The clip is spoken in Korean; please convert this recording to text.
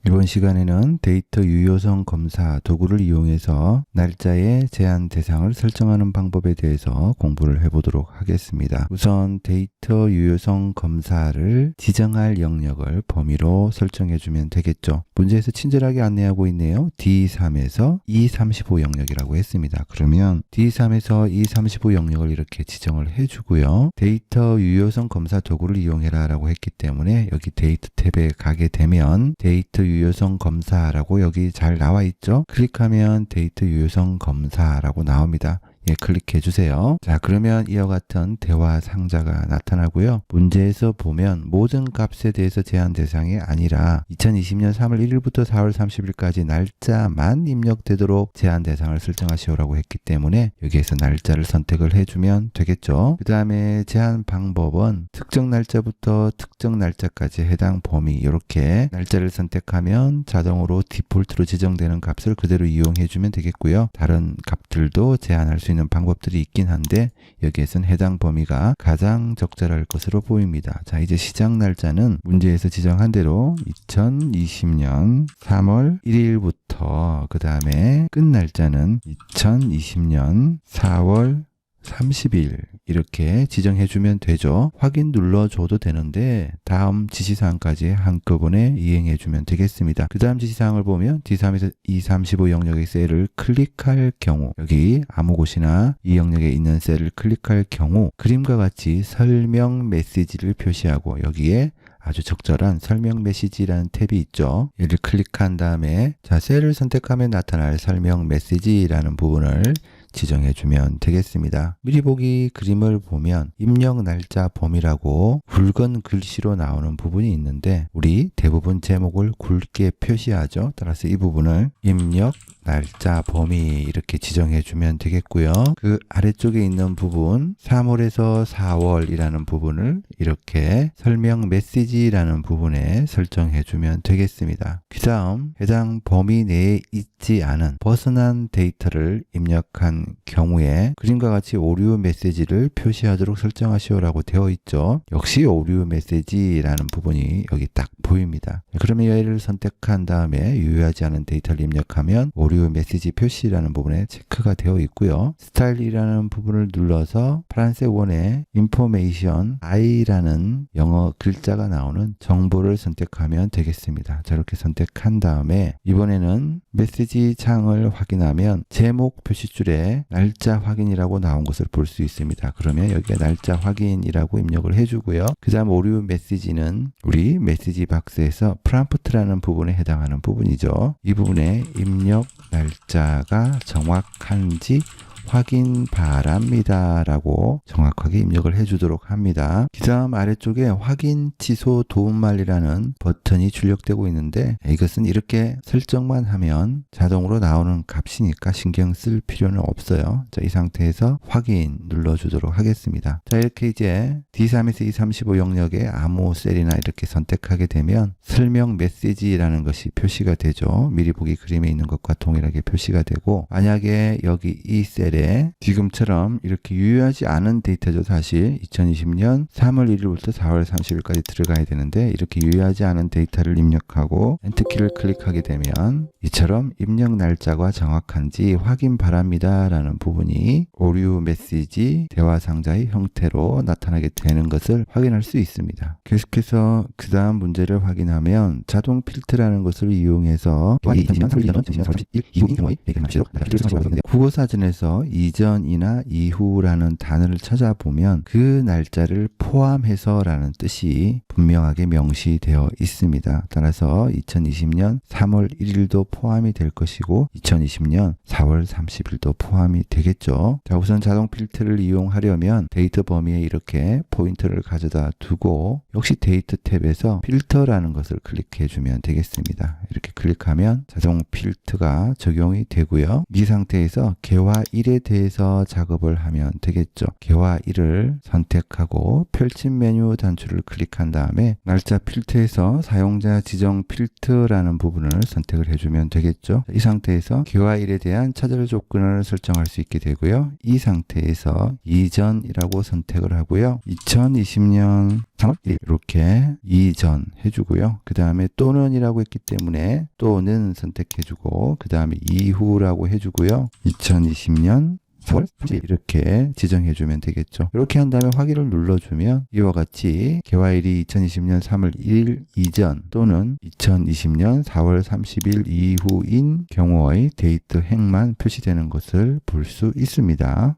이번 시간에는 데이터 유효성 검사 도구를 이용해서 날짜의 제한 대상을 설정하는 방법에 대해서 공부를 해보도록 하겠습니다. 우선 데이터 유효성 검사를 지정할 영역을 범위로 설정해주면 되겠죠. 문제에서 친절하게 안내하고 있네요. D3에서 E35 영역이라고 했습니다. 그러면 D3에서 E35 영역을 이렇게 지정을 해주고요. 데이터 유효성 검사 도구를 이용해라 라고 했기 때문에 여기 데이터 탭에 가게 되면 데이터 유효성 검사라고 여기 잘 나와 있죠. 클릭하면 데이터 유효성 검사라고 나옵니다. 예, 클릭해 주세요. 자, 그러면 이와 같은 대화 상자가 나타나고요. 문제에서 보면 모든 값에 대해서 제한 대상이 아니라 2020년 3월 1일부터 4월 30일까지 날짜만 입력되도록 제한 대상을 설정하시오라고 했기 때문에 여기에서 날짜를 선택을 해주면 되겠죠. 그 다음에 제한 방법은 특정 날짜부터 특정 날짜까지 해당 범위, 이렇게 날짜를 선택하면 자동으로 디폴트로 지정되는 값을 그대로 이용해 주면 되겠고요. 다른 값들도 제한할 수 있는 방법들이 있긴 한데 여기에서는 해당 범위가 가장 적절할 것으로 보입니다. 자, 이제 시작 날짜는 문제에서 지정한 대로 2020년 3월 1일부터 그 다음에 끝 날짜는 2020년 4월 30일 이렇게 지정해주면 되죠. 확인 눌러줘도 되는데 다음 지시사항까지 한꺼번에 이행해주면 되겠습니다. 그 다음 지시사항을 보면 D3에서 E35 영역의 셀을 클릭할 경우, 여기 아무 곳이나 이 영역에 있는 셀을 클릭할 경우 그림과 같이 설명 메시지를 표시하고 여기에 아주 적절한 설명 메시지라는 탭이 있죠. 얘를 클릭한 다음에 자, 셀을 선택하면 나타날 설명 메시지라는 부분을 지정해주면 되겠습니다. 미리 보기 그림을 보면 입력 날짜 범위라고 굵은 글씨로 나오는 부분이 있는데 우리 대부분 제목을 굵게 표시하죠. 따라서 이 부분을 입력 날짜 범위 이렇게 지정해주면 되겠고요. 그 아래쪽에 있는 부분 3월에서 4월이라는 부분을 이렇게 설명 메시지라는 부분에 설정해주면 되겠습니다. 그 다음 해당 범위 내에 있지 않은 벗어난 데이터를 입력한 경우에 그림과 같이 오류 메시지를 표시하도록 설정하시오라고 되어 있죠. 역시 오류 메시지라는 부분이 여기 딱 보입니다. 그러면 얘를 선택한 다음에 유효하지 않은 데이터를 입력하면 오류 메시지 표시라는 부분에 체크가 되어 있고요. 스타일이라는 부분을 눌러서 파란색 원에 information i라는 영어 글자가 나오는 정보를 선택하면 되겠습니다. 자, 이렇게 선택한 다음에 이번에는 메시지 창을 확인하면 제목 표시줄에 날짜 확인이라고 나온 것을 볼 수 있습니다. 그러면 여기에 날짜 확인이라고 입력을 해주고요. 그 다음 오류 메시지는 우리 메시지 박스에서 프롬프트라는 부분에 해당하는 부분이죠. 이 부분에 입력 날짜가 정확한지 확인 바랍니다 라고 정확하게 입력을 해주도록 합니다. 그 다음 아래쪽에 확인 취소 도움말이라는 버튼이 출력되고 있는데 이것은 이렇게 설정만 하면 자동으로 나오는 값이니까 신경 쓸 필요는 없어요. 자, 이 상태에서 확인 눌러주도록 하겠습니다. 자, 이렇게 이제 D3에서 E35 영역에 아무 셀이나 이렇게 선택하게 되면 설명 메시지라는 것이 표시가 되죠. 미리 보기 그림에 있는 것과 동일하게 표시가 되고 만약에 여기 이 셀 지금처럼 이렇게 유효하지 않은 데이터죠. 사실 2020년 3월 1일부터 4월 30일까지 들어가야 되는데 이렇게 유효하지 않은 데이터를 입력하고 엔터키를 클릭하게 되면 이처럼 입력 날짜가 정확한지 확인 바랍니다 라는 부분이 오류 메시지 대화 상자의 형태로 나타나게 되는 것을 확인할 수 있습니다. 계속해서 그 다음 문제를 확인하면 자동 필터라는 것을 이용해서 국어사전에서 이전이나 이후라는 단어를 찾아보면 그 날짜를 포함해서 라는 뜻이 분명하게 명시되어 있습니다. 따라서 2020년 3월 1일도 포함이 될 것이고 2020년 4월 30일도 포함이 되겠죠. 자, 우선 자동 필터를 이용하려면 데이터 범위에 이렇게 포인트를 가져다 두고 역시 데이터 탭에서 필터라는 것을 클릭해 주면 되겠습니다. 이렇게 클릭하면 자동 필터가 적용이 되고요. 이 상태에서 개화 1에 대해서 작업을 하면 되겠죠. 개화 1을 선택하고 펼침 메뉴 단추를 클릭한 다음에 날짜 필터에서 사용자 지정 필터라는 부분을 선택을 해주면 되겠죠. 이 상태에서 개화 1에 대한 차절 조건을 설정할 수 있게 되고요. 이 상태에서 이전이라고 선택을 하고요. 2020년 3월 1일 이렇게 이전 해주고요. 그 다음에 또는이라고 했기 때문에 또는 선택해주고 그 다음에 이후라고 해주고요. 2020년 4월 30일 이렇게 지정해주면 되겠죠. 이렇게 한 다음에 확인을 눌러주면 이와 같이 개화일이 2020년 3월 1일 이전 또는 2020년 4월 30일 이후인 경우의 데이트 행만 표시되는 것을 볼 수 있습니다.